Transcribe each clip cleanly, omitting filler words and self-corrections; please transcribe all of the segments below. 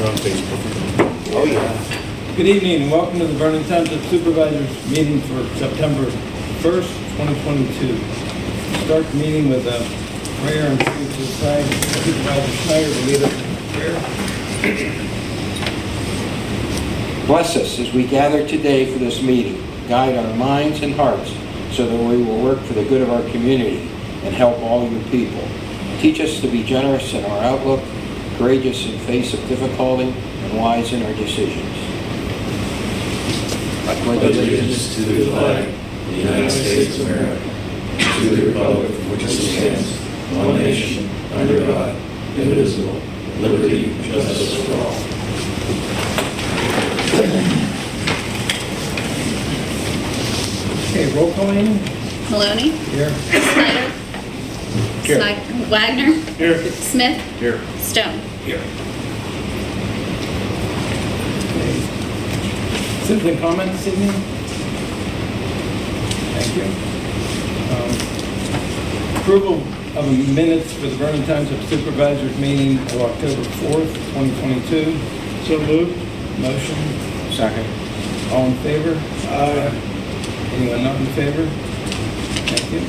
on Facebook. Oh, yeah. Good evening and welcome to the Vernon Township Supervisors meeting for September 1st, 2022. Start the meeting with a prayer and sing to the side. Supervisor Schneider will lead us in prayer. Bless us as we gather today for this meeting. Guide our minds and hearts so that we will work for the good of our community and help all your people. Teach us to be generous in our outlook, courageous in face of difficulty, and wise in our decisions. I pledge Allegiance to the flag of the United States of America, to the republic for which it stands, one nation, under God, indivisible, with liberty and justice for all. Okay, roll call in. Maloney. Here. Snyder. Here. Wagner. Here. Smith. Here. Stone. Here. Citizen comments this evening? Thank you. Approval of minutes for the Vernon Township Supervisors meeting of October 4th, 2022. So moved. Motion. Second. All in favor? Aye. Anyone not in favor? Thank you.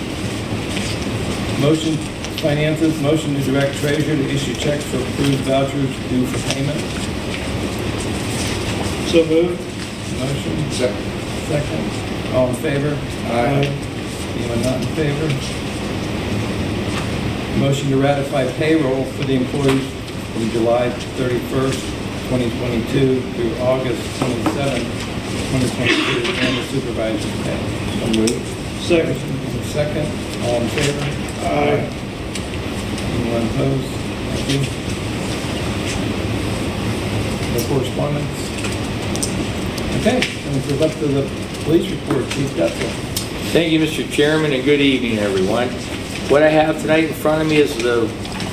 Motion, finances, motion to direct treasurer to issue checks for approved vouchers due for payment. So moved. Motion. Second. All in favor? Aye. Anyone not in favor? Motion to ratify payroll for the employees from July 31st, 2022 through August 27th, 2022, and the supervisor's pay. So moved. Second. Second. All in favor? Aye. Anyone opposed? Thank you. No correspondence? Okay, and we're up to the police report. Chief Detzel. Thank you, Mr. Chairman, and good evening, everyone. What I have tonight in front of me is the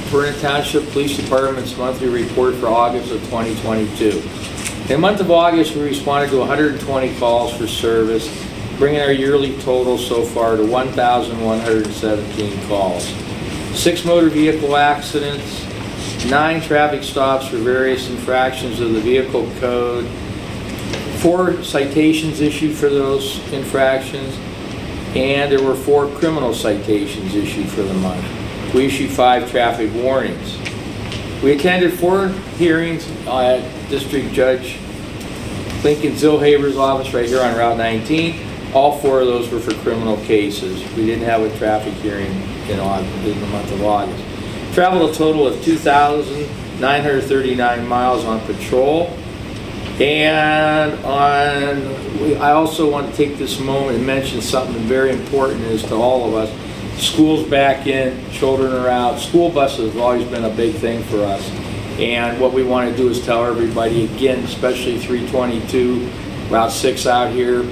Vernon Township Police Department's monthly report for August of 2022. In the month of August, we responded to 120 calls for service, bringing our yearly total so far to 1,117 calls. 6 motor vehicle accidents, 9 traffic stops for various infractions of the vehicle code, 4 citations issued for those infractions, and there were 4 criminal citations issued for the month. We issued 5 traffic warnings. We attended 4 hearings at District Judge Lincoln Zillhaber's office right here on Route 19. All 4 of those were for criminal cases. We didn't have a traffic hearing in the month of August. Traveled a total of 2,939 miles on patrol. And I also want to take this moment and mention something very important is to all of us. School's back in, children are out. School buses have always been a big thing for us. And what we want to do is tell everybody, again, especially 322, Route 6 out here,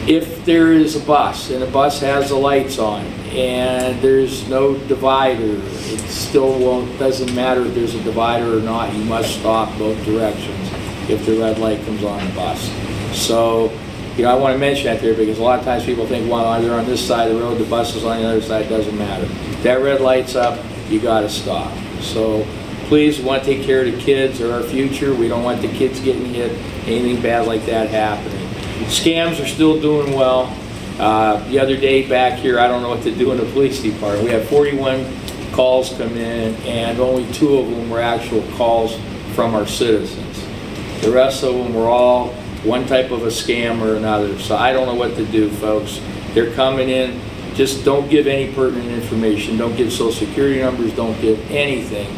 if there is a bus and the bus has the lights on and there's no divider, it still doesn't matter if there's a divider or not, you must stop both directions if the red light comes on the bus. So, I want to mention that there because a lot of times people think, well, they're on this side of the road, the bus is on the other side, it doesn't matter. If that red light's up, you got to stop. So, please, we want to take care of the kids or our future. We don't want the kids getting hit, anything bad like that happening. Scams are still doing well. The other day back here, I don't know what to do in the police department. We had 41 calls come in, and only 2 of them were actual calls from our citizens. The rest of them were all one type of a scam or another. So I don't know what to do, folks. They're coming in. Just don't give any pertinent information. Don't give social security numbers. Don't give anything.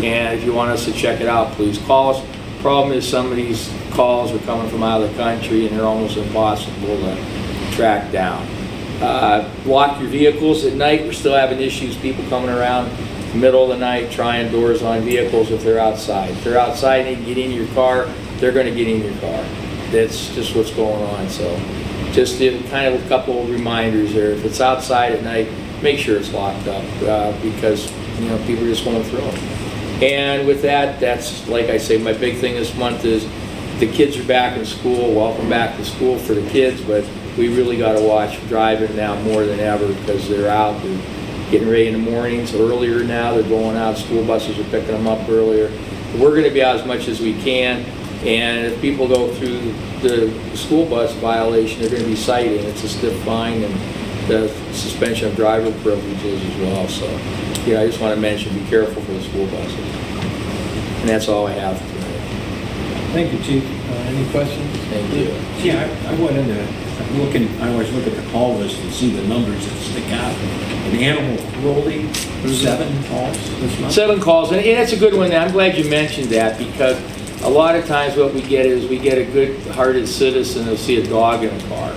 And if you want us to check it out, please call us. Problem is some of these calls are coming from out of the country and they're almost impossible to track down. Lock your vehicles at night. We're still having issues, people coming around middle of the night trying doors on vehicles if they're outside. If they're outside and you get in your car, they're going to get in your car. That's just what's going on. So just kind of a couple of reminders there. If it's outside at night, make sure it's locked up because people are just going through them. And with that, that's, like I say, my big thing this month is the kids are back in school. Welcome back to school for the kids, but we really got to watch driving now more than ever because they're out. They're getting ready in the mornings earlier now. They're going out. School buses are picking them up earlier. we're going to be out as much as we can. And if people go through the school bus violation, they're going to be cited. It's a stiff fine and the suspension of driver privileges as well. So, I just want to mention, be careful for the school buses. And that's all I have today. Thank you, Chief. Any questions? Thank you. Yeah, I went into, I always look at the call list and see the numbers that stick out. And animal cruelty, 7 calls this month. 7 calls, and that's a good one. I'm glad you mentioned that, because a lot of times what we get is we get a good-hearted citizen who'll see a dog in a car.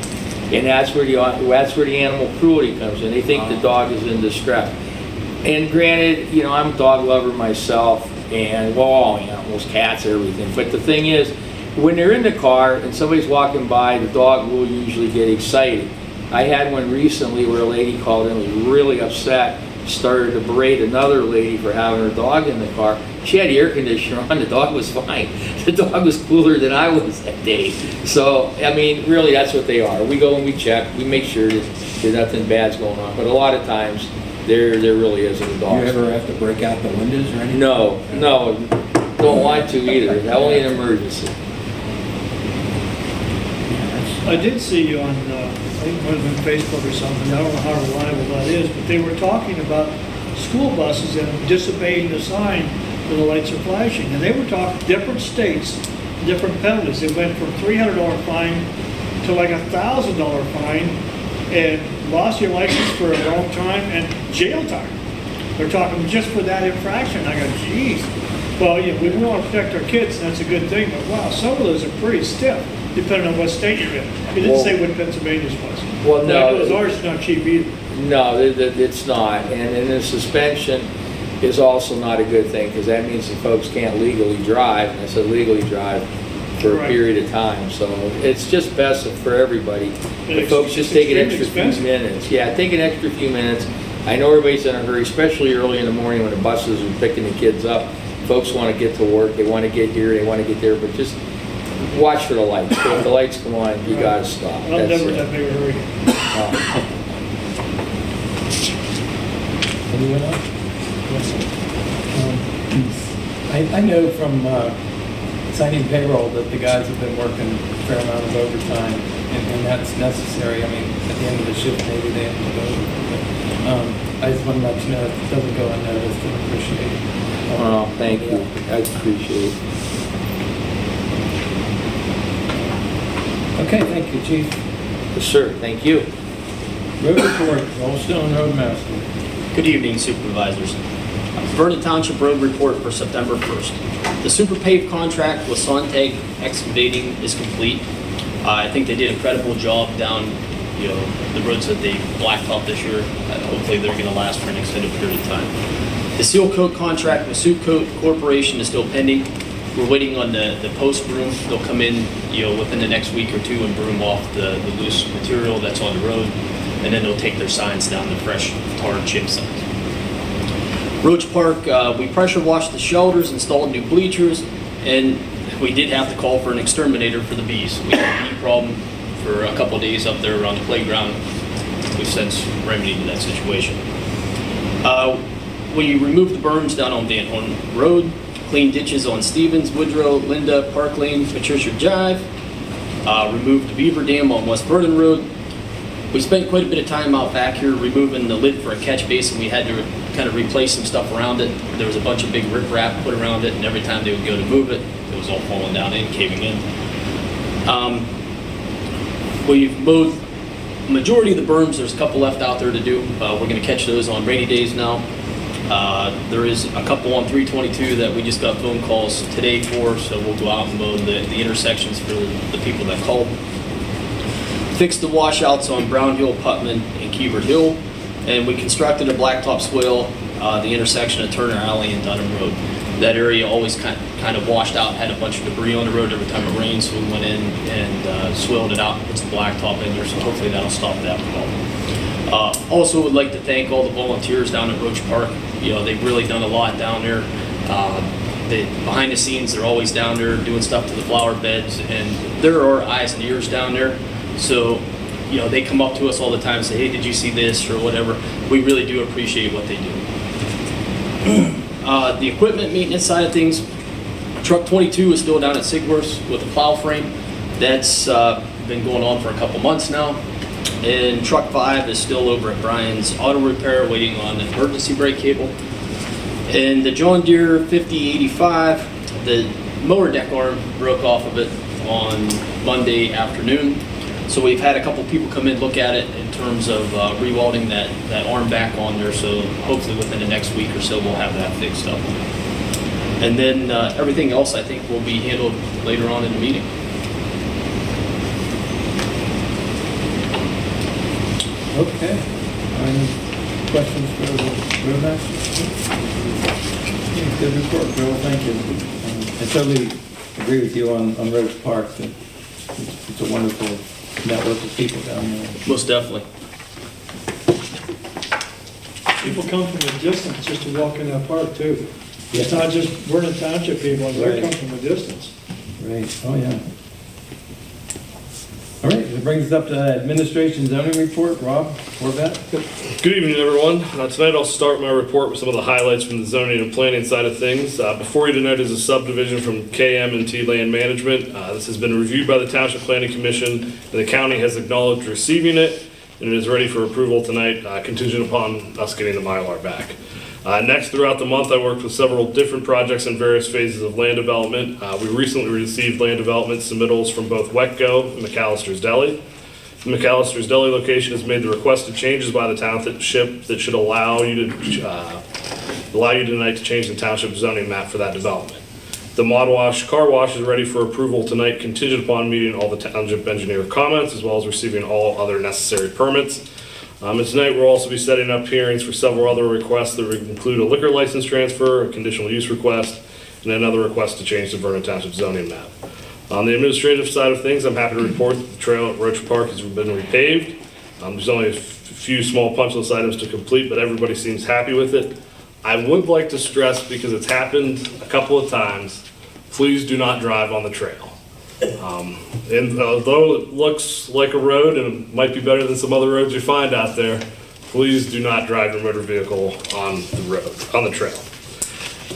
And that's where the animal cruelty comes in. They think the dog is in distress. And granted, I'm a dog lover myself, and all animals, cats, everything. But the thing is, when they're in the car and somebody's walking by, the dog will usually get excited. I had one recently where a lady called in, was really upset, started to berate another lady for having her dog in the car. She had the air conditioner on, the dog was fine. The dog was cooler than I was that day. So, really that's what they are. We go and we check, we make sure that there's nothing bad's going on. But a lot of times, there really isn't a dog. You ever have to break out the windows or anything? No, don't want to either. Only an emergency. I did see you on, I think it was on Facebook or something, I don't know how reliable that is, but they were talking about school buses and disobeying the sign when the lights are flashing. And they were talking different states, different penalties. It went from $300 fine to like $1,000 fine, and lost your license for a long time and jail time. They're talking just for that infraction. I go, geez. Well, we want to protect our kids, and that's a good thing, but wow, some of those are pretty stiff, depending on what state you're in. It didn't say what Pennsylvania's was. Well, no. Ours is not cheap either. No, it's not. And the suspension is also not a good thing, because that means the folks can't legally drive, and I said legally drive for a period of time. So it's just best for everybody. The folks just take an extra few minutes. Yeah, take an extra few minutes. I know everybody's in a hurry, especially early in the morning when the buses are picking the kids up. Folks want to get to work, they want to get here, they want to get there, but just watch for the lights. So if the lights come on, you got to stop. I'm never in that big a hurry. Anyone else? I know from signing payroll that the guys have been working a fair amount of overtime, and that's necessary. At the end of the shift, maybe they have to go over. But I just want to let you know it doesn't go unnoticed, and appreciate it. Oh, thank you. I appreciate it. Okay, thank you, Chief. Yes, sir. Thank you. Road report, Old Stone Roadmaster. Good evening, Supervisors. Vernon Township Road Report for September 1st. The super pave contract with Sontag Excavating is complete. I think they did an incredible job down, the roads that they blacktopped this year. Hopefully they're going to last for an extended period of time. The seal coat contract with Soup Coat Corporation is still pending. We're waiting on the post broom. They'll come in, within the next week or two and broom off the loose material that's on the road, and then they'll take their signs down, the fresh tar chip signs. Roach Park, we pressure washed the shelters, installed new bleachers, and we did have to call for an exterminator for the bees. We had a bee problem for a couple of days up there around the playground. We've since remedied that situation. We removed the berms down on Van Horn Road, cleaned ditches on Stevens, Woodrow, Linda, Park Lane, Patricia Drive, removed the beaver dam on West Vernon Road. We spent quite a bit of time out back here removing the lid for a catch basin. We had to kind of replace some stuff around it. There was a bunch of big riprap put around it, and every time they would go to move it, it was all falling down and caving in. We've mowed the majority of the berms. There's a couple left out there to do. We're going to catch those on rainy days now. There is a couple on 322 that we just got phone calls today for, so we'll go out and mow the intersections for the people that called. Fixed the washouts on Brown Hill, Putman, and Keever Hill, and we constructed a blacktop swale, the intersection of Turner Alley and Dunham Road. That area always kind of washed out, had a bunch of debris on the road every time it rained, so we went in and swelled it out, put some blacktop in there, so hopefully that'll stop that problem. Also would like to thank all the volunteers down at Roach Park. They've really done a lot down there. Behind the scenes, they're always down there doing stuff to the flower beds, and there are eyes and ears down there. So, they come up to us all the time and say, hey, did you see this or whatever. We really do appreciate what they do. The equipment maintenance side of things, Truck 22 is still down at Sigworth's with a plow frame. That's been going on for a couple months now. And truck 5 is still over at Brian's Auto Repair waiting on an emergency brake cable. And the John Deere 5085, the mower deck arm broke off of it on Monday afternoon. So we've had a couple people come in, look at it in terms of re-welding that arm back on there. So hopefully within the next week or so, we'll have that fixed up. And then everything else, I think, will be handled later on in the meeting. Okay. Any questions for the roadmaster? Good report, Bill, thank you. I totally agree with you on Roach Park, that it's a wonderful network of people down there. Most definitely. People come from a distance just to walk in that park too. It's Yeah. not just Vernon Township people, they Right. come from a distance. Right, oh, yeah. All right, that brings us up to administration zoning report. Rob, Corbett? Good evening, everyone. Tonight I'll start my report with some of the highlights from the zoning and planning side of things. Before you tonight is a subdivision from KM&T Land Management. This has been reviewed by the Township Planning Commission, and the county has acknowledged receiving it, and it is ready for approval tonight, contingent upon us getting the Mylar back. Next, throughout the month, I worked with several different projects in various phases of land development. We recently received land development submittals from both Wetco and McAllister's Deli. The McAllister's Deli location has made the requested changes by the township that should allow you tonight to change the township zoning map for that development. The Mod Wash Car Wash is ready for approval tonight, contingent upon meeting all the township engineer comments, as well as receiving all other necessary permits. And tonight we'll also be setting up hearings for several other requests that would include a liquor license transfer, a conditional use request, and another request to change the Vernon Township zoning map. On the administrative side of things, I'm happy to report that the trail at Roach Park has been repaved. There's only a few small punch list items to complete, but everybody seems happy with it. I would like to stress, because it's happened a couple of times, please do not drive on the trail. And although it looks like a road and it might be better than some other roads you find out there, please do not drive your motor vehicle on the road, on the trail.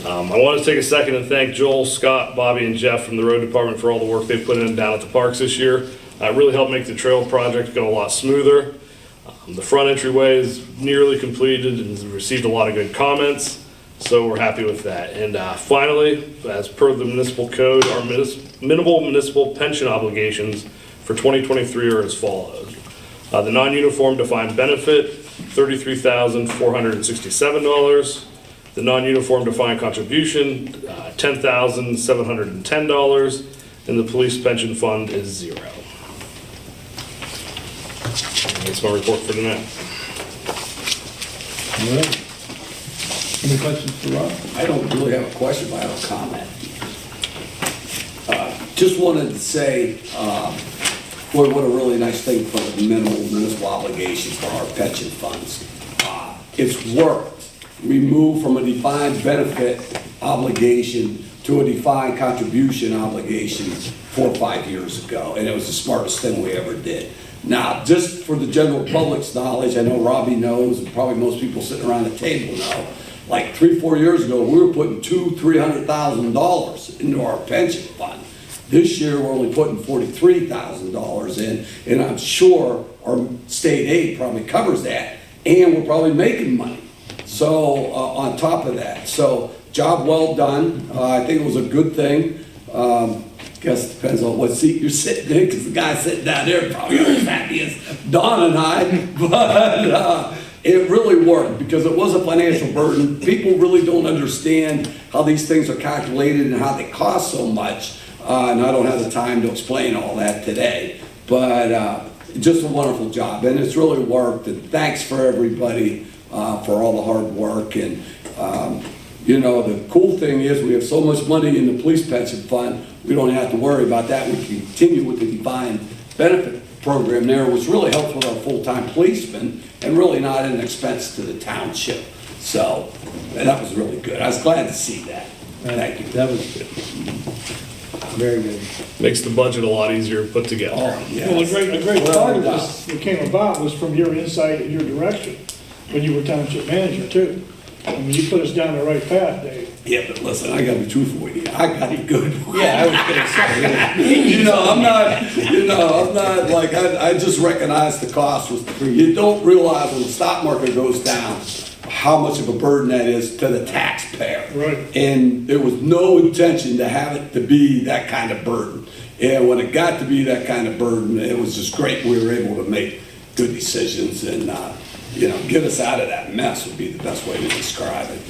I want to take a second and thank Joel, Scott, Bobby, and Jeff from the road department for all the work they've put in down at the parks this year. It really helped make the trail project go a lot smoother. The front entryway is nearly completed and has received a lot of good comments, so we're happy with that. And finally, as per the municipal code, our minimal municipal pension obligations for 2023 are as follows. The non-uniform defined benefit, $33,467. The non-uniform defined contribution, $10,710. And the police pension fund is $0. That's my report for tonight. All right. Any questions for Rob? I don't really have a question, but I have a comment. Just wanted to say, boy, what a really nice thing for the minimal municipal obligation for our pension funds. It's worked. We moved from a defined benefit obligation to a defined contribution obligation 4 or 5 years ago, and it was the smartest thing we ever did. Now, just for the general public's knowledge, I know Robbie knows, and probably most people sitting around the table know, like 3 or 4 years ago, we were putting $300,000 into our pension fund. This year, we're only putting $43,000 in, and I'm sure our state aid probably covers that, and we're probably making money. So, on top of that, so job well done. I think it was a good thing. Guess it depends on what seat you're sitting in, because the guy sitting down there probably not as happy as Don and I, but it really worked because it was a financial burden. People really don't understand how these things are calculated and how they cost so much, and I don't have the time to explain all that today, but just a wonderful job, and it's really worked, and thanks for everybody for all the hard work. And you know, the cool thing is we have so much money in the police pension fund, we don't have to worry about that. We can continue with the defined benefit program there, which really helps with our full-time policemen and really not an expense to the township. So that was really good. I was glad to see that. Thank you. That was good. Very good. Makes the budget a lot easier to put together. Oh, yes. Well, a great Well part of done. this that came about was from your insight and your direction when you were township manager too. I mean, you put us down the right path, Dave. Yeah, but listen, I gotta be truthful with you. I got it good. Yeah, I was gonna say. I'm not like, I just recognize the cost was, you don't realize when the stock market goes down, how much of a burden that is to the taxpayer. Right. And there was no intention to have it to be that kind of burden. And when it got to be that kind of burden, it was just great. We were able to make good decisions and, get us out of that mess would be the best way to describe it.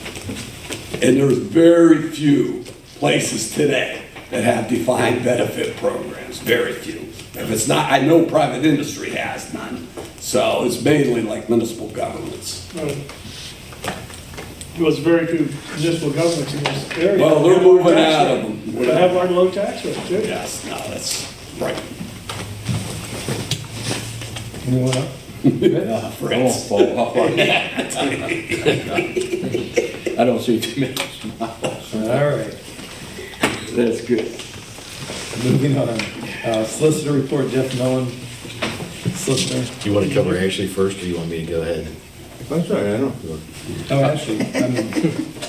And there's very few places today that have defined benefit programs, very few. If it's not, I know private industry has none. So it's mainly like municipal governments. There was very few municipal governments in this area. Well, they're moving out of them. They have our low tax rate, too. Yes, no, that's right. Anyone else? Fritz. I won't fall off on that. I don't see too many smiles. All right, That's good. moving on. Solicitor report, Jeff Nolan, solicitor. Do you want to cover Ashley first, or you want me to go ahead? I'm sorry, I don't. Oh, actually,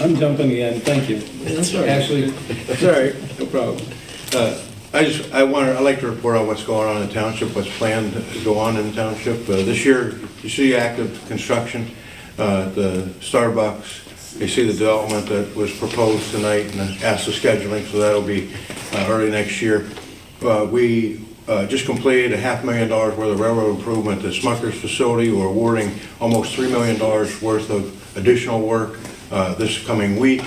I'm jumping in, thank you. That's all right. Actually, That's all right, no problem. I'd like to report on what's going on in the township, what's planned to go on in the township. This year, you see active construction, the Starbucks, you see the development that was proposed tonight and asked the scheduling, so that'll be early next year. We just completed $500,000 worth of railroad improvement at Smucker's facility. We're awarding almost $3 million worth of additional work this coming week,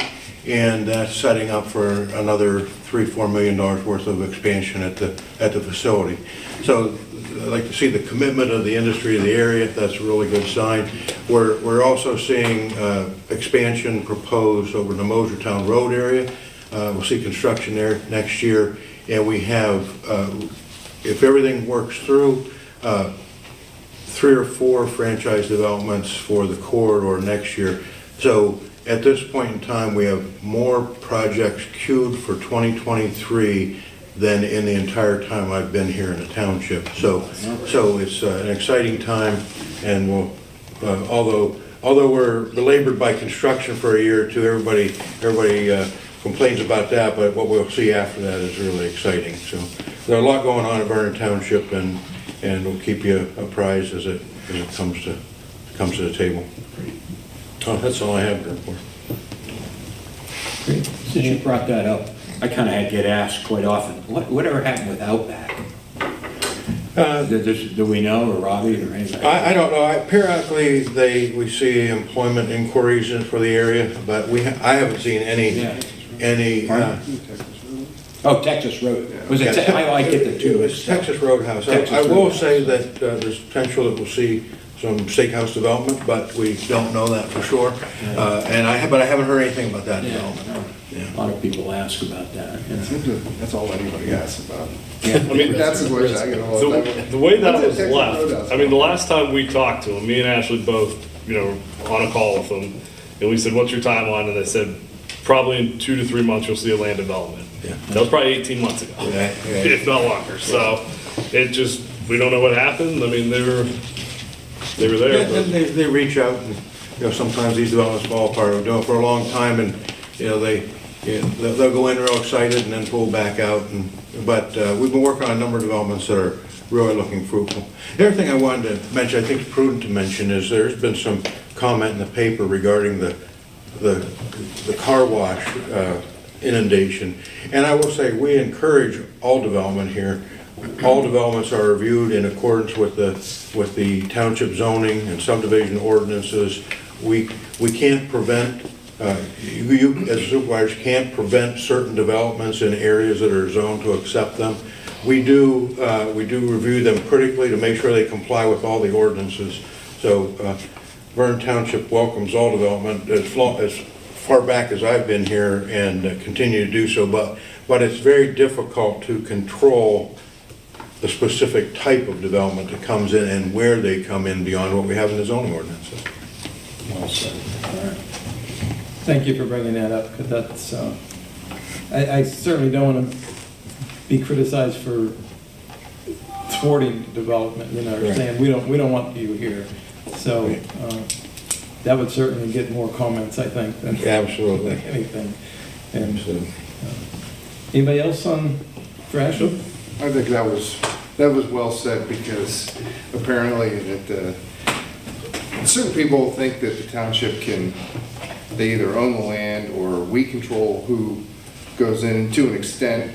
and that's setting up for another $3-4 million worth of expansion at the facility. So I'd like to see the commitment of the industry to the area. That's a really good sign. We're also seeing expansion proposed over the Mosertown Road area. We'll see construction there next year, and we have, if everything works through, 3 or 4 franchise developments for the corridor next year. So at this point in time, we have more projects queued for 2023 than in the entire time I've been here in the township. So it's an exciting time, and we'll, although we're belabored by construction for a year or two, everybody complains about that, but what we'll see after that is really exciting. So there's a lot going on in Vernon Township, and we'll keep you apprised as it comes to the table. Oh, that's all I have to report. Since you brought that up, I kind of get asked quite often, whatever happened with Outback? Do we know, or Robbie, or anybody? I don't know. Periodically, we see employment inquiries for the area, but I haven't seen any. Oh, Texas Road. Was it, I get the two. It's Texas Roadhouse. I will say that there's potential that we'll see some steakhouse development, but we don't know that for sure. But I haven't heard anything about that development. A lot of people ask about that. That's all anybody asks about. I mean, That's the question I get all the time. the way that What's was Texas left, Roadhouse? I mean, the last time we talked to them, me and Ashley both, on a call with them, and we said, what's your timeline? And they said, probably in 2 to 3 months, you'll see a land development. Yeah. That was probably 18 months ago, if not longer. So it just, we don't know what happened. I mean, they were there. Yeah, and they reach out, and sometimes these developments fall apart. We've been doing it for a long time, and they'll go in real excited and then pull back out. But we've been working on a number of developments that are really looking fruitful. The other thing I wanted to mention, I think it's prudent to mention, is there's been some comment in the paper regarding the car wash inundation. And I will say, we encourage all development here. All developments are reviewed in accordance with the township zoning and subdivision ordinances. We can't prevent, you as supervisors can't prevent certain developments in areas that are zoned to accept them. We do review them critically to make sure they comply with all the ordinances. So Vernon Township welcomes all development as far back as I've been here, and continue to do so. But it's very difficult to control the specific type of development that comes in and where they come in beyond what we have in the zoning ordinances. Well said. All right. Thank you for bringing that up, because that's, I certainly don't want to be criticized for thwarting development, or saying we don't want you here. So that would certainly get more comments, I think, than Absolutely. anything. And Anybody else on Thrasher? I think that was well said, because apparently that certain people think that the township they either own the land or we control who goes in to an extent,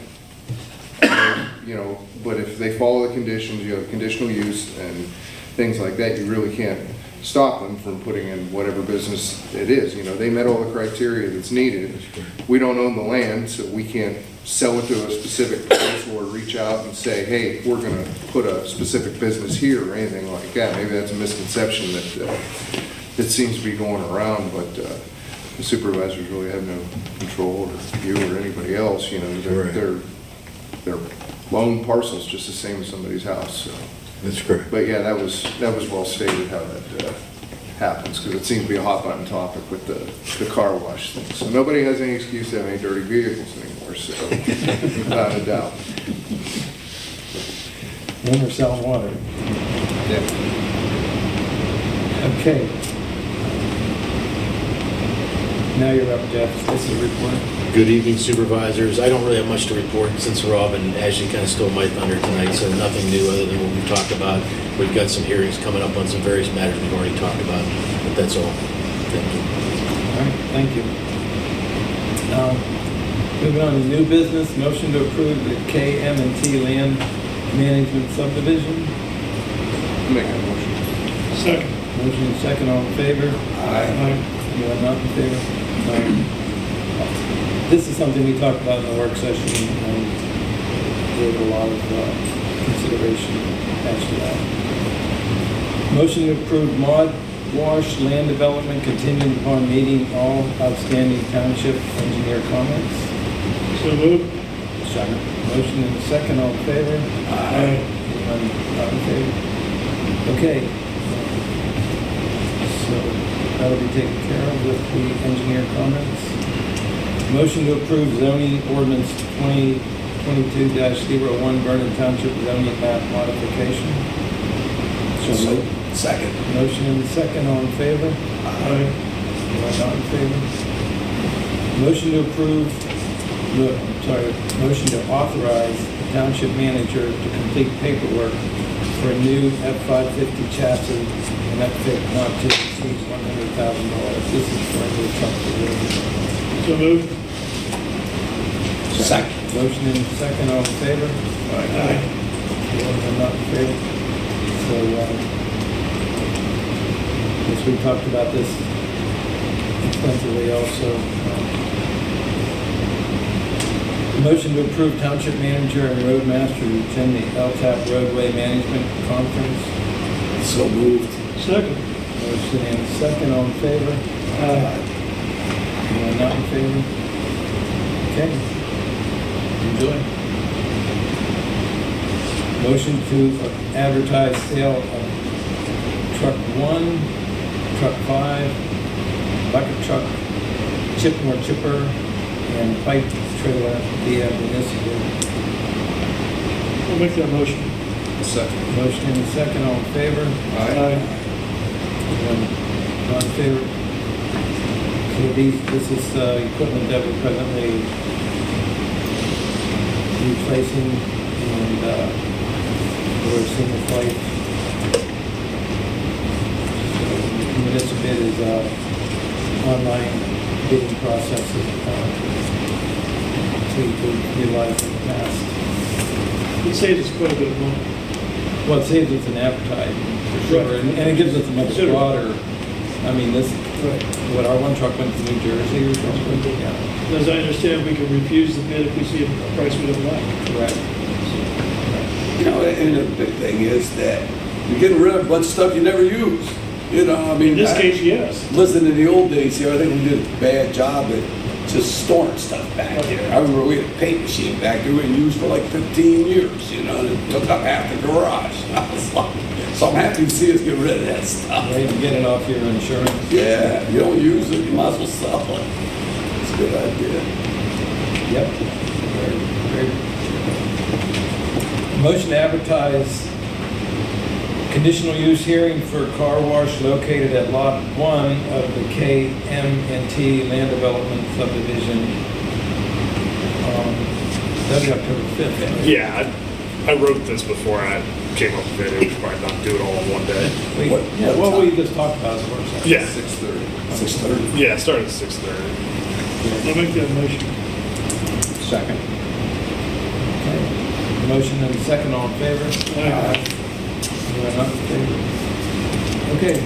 you know, but if they follow the conditions, you have conditional use and things like that, you really can't stop them from putting in whatever business it is. You know, they met all the criteria that's needed. We don't own the land, so we can't sell it to a specific place or reach out and say, hey, we're gonna put a specific business here or anything like that. Maybe that's a misconception that seems to be going around, but the supervisors really have no control, or you or anybody else, you know, they're loan parcels just the same as somebody's house, so. That's correct. But yeah, that was well stated how that happens, because it seems to be a hot button topic with the car wash thing. So nobody has any excuse to have any dirty vehicles anymore, so without a doubt. And we're selling water. Yeah. Okay. Now you're up, Jeff. This is a report. Good evening, supervisors. I don't really have much to report since Rob and Ashley kind of stole my thunder tonight, so nothing new other than what we've talked about. We've got some hearings coming up on some various matters we've already talked about, but that's all. Thank you. All right, thank you. Moving on to new business, motion to approve the KM&T Land Management Subdivision. Make that motion. Second. Motion and second, all in favor? Aye. You are not in favor? This is something we talked about in the work session, and gave a lot of consideration attached to that. Motion to approve Mod Wash land development contingent upon meeting all outstanding township engineer comments. So moved. Second. Motion and second, all in favor? Aye. Anyone not in favor? Okay. So that'll be taken care of with the engineer comments. Motion to approve zoning ordinance 2022-01 Vernon Township zoning map modification. So moved. Second. Motion and second, all in favor? Aye. Anyone not in favor? Motion to approve, motion to authorize the township manager to complete paperwork for a new F-550 chassis and upfit not to exceed $100,000. This is for a new truck delivery. So moved. Second. Motion in second, all in favor? Aye. Anyone not in favor? So, as we talked about this extensively also. Motion to approve township manager and roadmaster to attend the LTAP roadway management conference. So moved. Second. Motion and second, all in favor? Aye. Anyone not in favor? Okay. Enjoy. Motion to advertise sale of truck 1, truck 5, bucket truck, chipper, and pipe trailer via Municipal. I'll make that motion. Second. Motion and second, all in favor? Aye. Anyone not in favor? Okay, this is equipment that we're presently replacing, and we're seeing the flight. Municipal is online bidding process we've utilized in the past. It saves us quite a bit of money. Well, it saves us in advertising, for sure, Right. and it gives us a much Consider- broader, I mean, this, Right. what, our one truck went to New Jersey or something? Yeah, As I understand, we can refuse the bid if we see a price we don't like. correct. You know, and the big thing is that you're getting rid of a bunch of stuff you never use. You know, I mean. In this case, yes. Listen to the old days here, I think we did a bad job at just storing stuff back there. I remember we had a paint machine back there we didn't use for like 15 years, you know, and it took up half the garage. I was like, so I'm happy to see us get rid of that stuff. Yeah, you can get it off your insurance. Yeah, you don't use it, you might as well sell it. It's a good idea. Yep. Very. Motion to advertise conditional use hearing for car wash located at Lot 1 of the KM&T Land Development Subdivision. That'll be October 5th, eh? Yeah, I wrote this before I came up with it. We should probably not do it all in one day. Yeah, what we just talked about is the work session. Yeah. 6:30. 6:30. Yeah, start at 6:30. I'll make that motion. Second. Okay. Motion and second, all in favor? Aye. You are not in favor? Okay.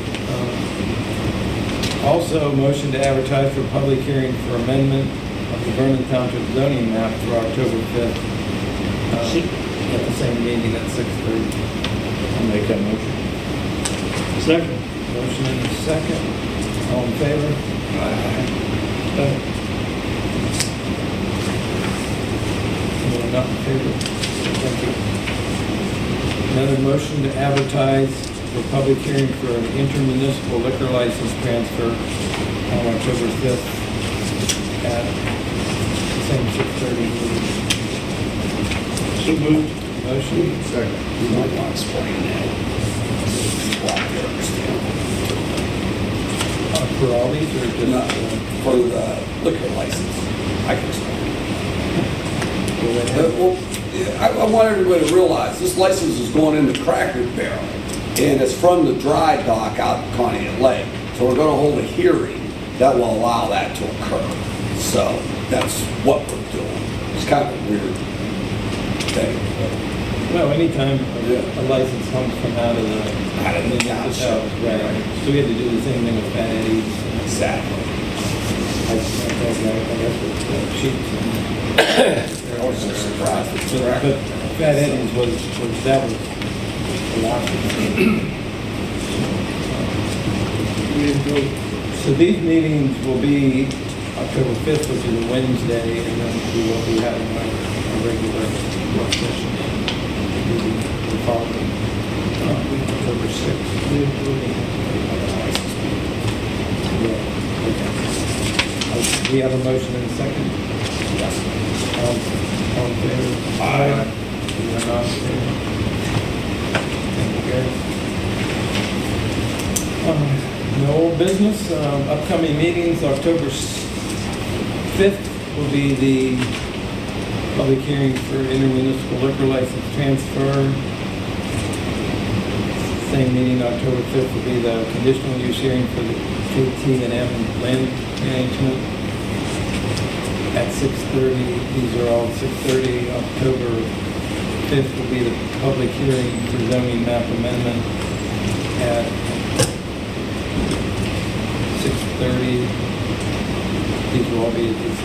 Also, motion to advertise for public hearing for amendment of the Vernon Township zoning map for October 5th. At the same meeting at 6:30. I'll make that motion. Second. Motion and a second. All in favor? You are not in favor? Thank you. Another motion to advertise for public hearing for an intermunicipal liquor license transfer on October 5th at the same 6:30 meeting. So moved. Motion? Second. You might want to explain that. People out there understand. For all these or just? Not for the liquor license. I can explain. Well, yeah, I want everybody to realize this license is going into Cracker Barrel, and it's from the dry dock out in Conneaut Lake. So we're going to hold a hearing that will allow that to occur. So that's what we're doing. It's kind of a weird thing. Well, anytime a license comes from out of the township. Right. So we had to do the same thing with Fat Eddie's. Exactly. I guess with Sheets. I was so surprised. But Fat Eddie's was the last one. So these meetings will be October 5th, which is a Wednesday, and then we will be having our regular work session the following October 6th. We have a motion and a second? Yes. All in favor? Aye. You are not in favor? Thank you, Gary. No old business. Upcoming meetings, October 5th will be the public hearing for intermunicipal liquor license transfer. Same meeting, October 5th, will be the conditional use hearing for the KT&M land management at 6:30. These are all 6:30. October 5th will be the public hearing for zoning map amendment at 6:30. These will all be at this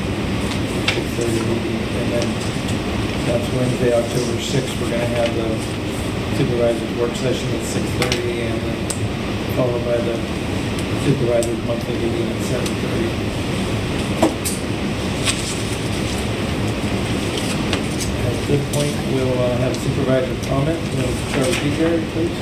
6:30 meeting. And then that's Wednesday, October 6th. We're going to have the supervisor's work session at 6:30 and then followed by the supervisor's monthly meeting at 7:30. At this point, we'll have supervisor comment. We'll start with you, Gary, please.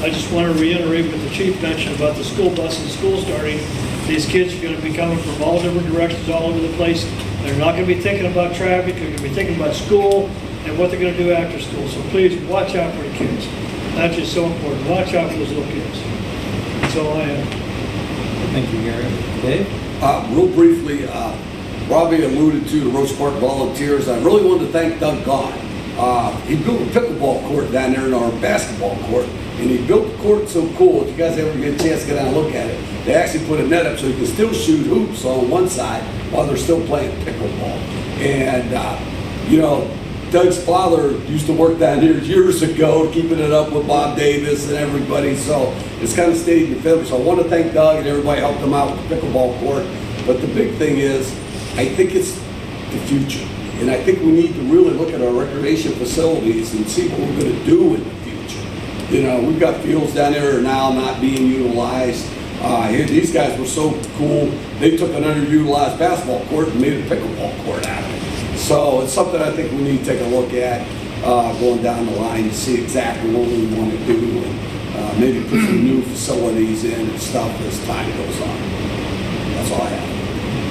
I just want to reiterate what the chief mentioned about the school bus and school starting. These kids are going to be coming from all different directions, all over the place. They're not going to be thinking about traffic. They're going to be thinking about school and what they're going to do after school. So please watch out for the kids. That's just so important. Watch out for those little kids. That's all I have. Thank you, Gary. Dave? Real briefly, Robbie alluded to the Rose Park Volunteers. I really wanted to thank Doug Gahn. He built a pickleball court down there in our basketball court, and he built the court so cool. If you guys ever get a chance to get down and look at it, they actually put a net up so you can still shoot hoops on one side while they're still playing pickleball. And, Doug's father used to work down here years ago, keeping it up with Bob Davis and everybody, so it's kind of stayed in the family. So I want to thank Doug and everybody helped him out with the pickleball court. But the big thing is, I think it's the future. And I think we need to really look at our recreation facilities and see what we're going to do in the future. We've got fields down there now not being utilized. These guys were so cool, they took an underutilized basketball court and made a pickleball court out of it. So it's something I think we need to take a look at going down the line to see exactly what we want to do and maybe put some new facilities in and stuff as time goes on. That's all I have.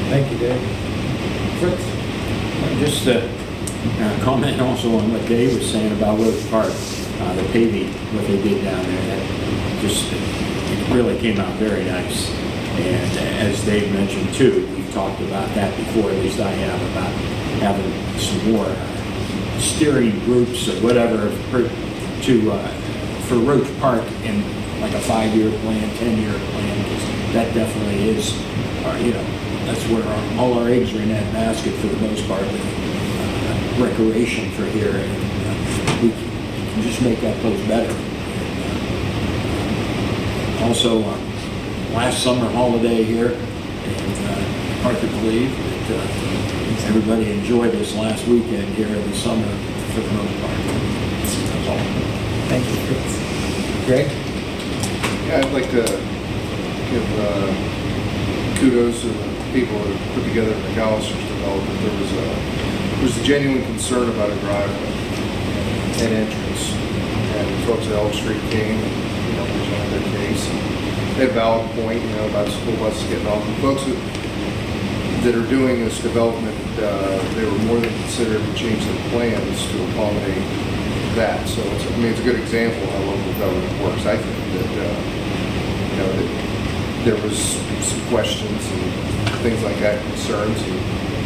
Thank you, Dave. Fritz? Just to comment also on what Dave was saying about Rose Park, the paving, what they did down there, that just it really came out very nice. And as Dave mentioned too, we've talked about that before, at least I have, about having some more steering groups or whatever for Roach Park in like a 5-year plan, 10-year plan, 'cause that definitely is, that's where all our eggs are in that basket for the most part, with recreation for here, and we can just make that place better. Also, last summer holiday here, and hard to believe that everybody enjoyed this last weekend here in the summer for the most part. That's all. Thank you, Chris. Greg? Yeah, I'd like to give kudos to the people that put together McAllister's development. There was a genuine concern about a driveway and entrance, and folks at Elk Street came and presented their case. They had a valid point, about school buses getting off. And folks that are doing this development, they were more than considered to change their plans to accommodate that. So it's a good example of how local government works. I think that that there was some questions and things like that, concerns, and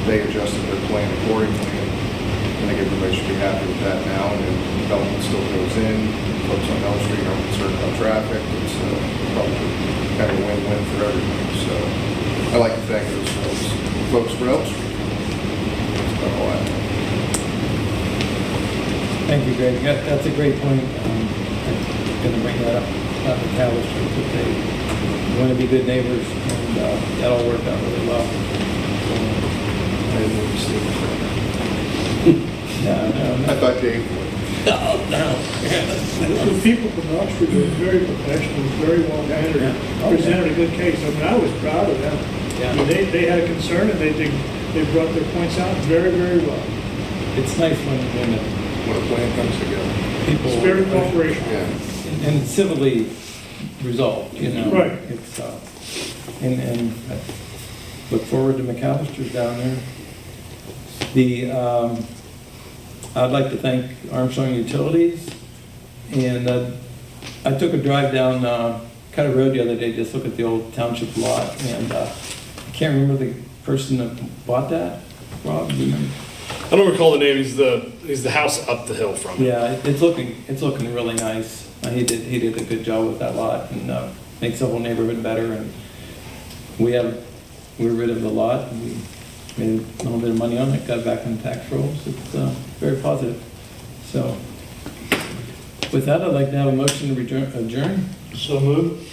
they adjusted their plan accordingly. And I think everybody should be happy with that now. And then development still goes in. Folks on Elm Street aren't concerned about traffic. It's probably kind of a win-win for everybody. So I'd like to thank those folks for Elm Street. That's about all I have. Thank you, Greg. That's a great point. I'm going to bring that up about the McAllister, that they want to be good neighbors, and that all worked out really well. I didn't know you stayed forever. No. I thought Dave would. The people from Oxford were very professional, very well mannered, presented a good case. I mean, I was proud of them. Yeah. I mean, they had a concern, and they brought their points out very, very well. It's nice when When a plan comes together. people... Spirit of cooperation. Yeah. And civilly resolved, Right. It's, and I look forward to McAllister's down there. I'd like to thank Armstrong Utilities, and I took a drive down Cutter Road the other day, just look at the old township lot, and I can't remember the person that bought that. Rob, do you remember? I don't recall the name. He's the house up the hill from it. Yeah, it's looking really nice. He did a good job with that lot, and makes the whole neighborhood better. And we're rid of the lot, and we made a little bit of money on it, got back on tax rolls. It's very positive. So with that, I'd like to have a motion to adjourn. So moved.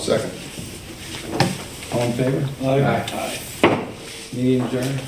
Second. All in favor? Aye. Meeting adjourned.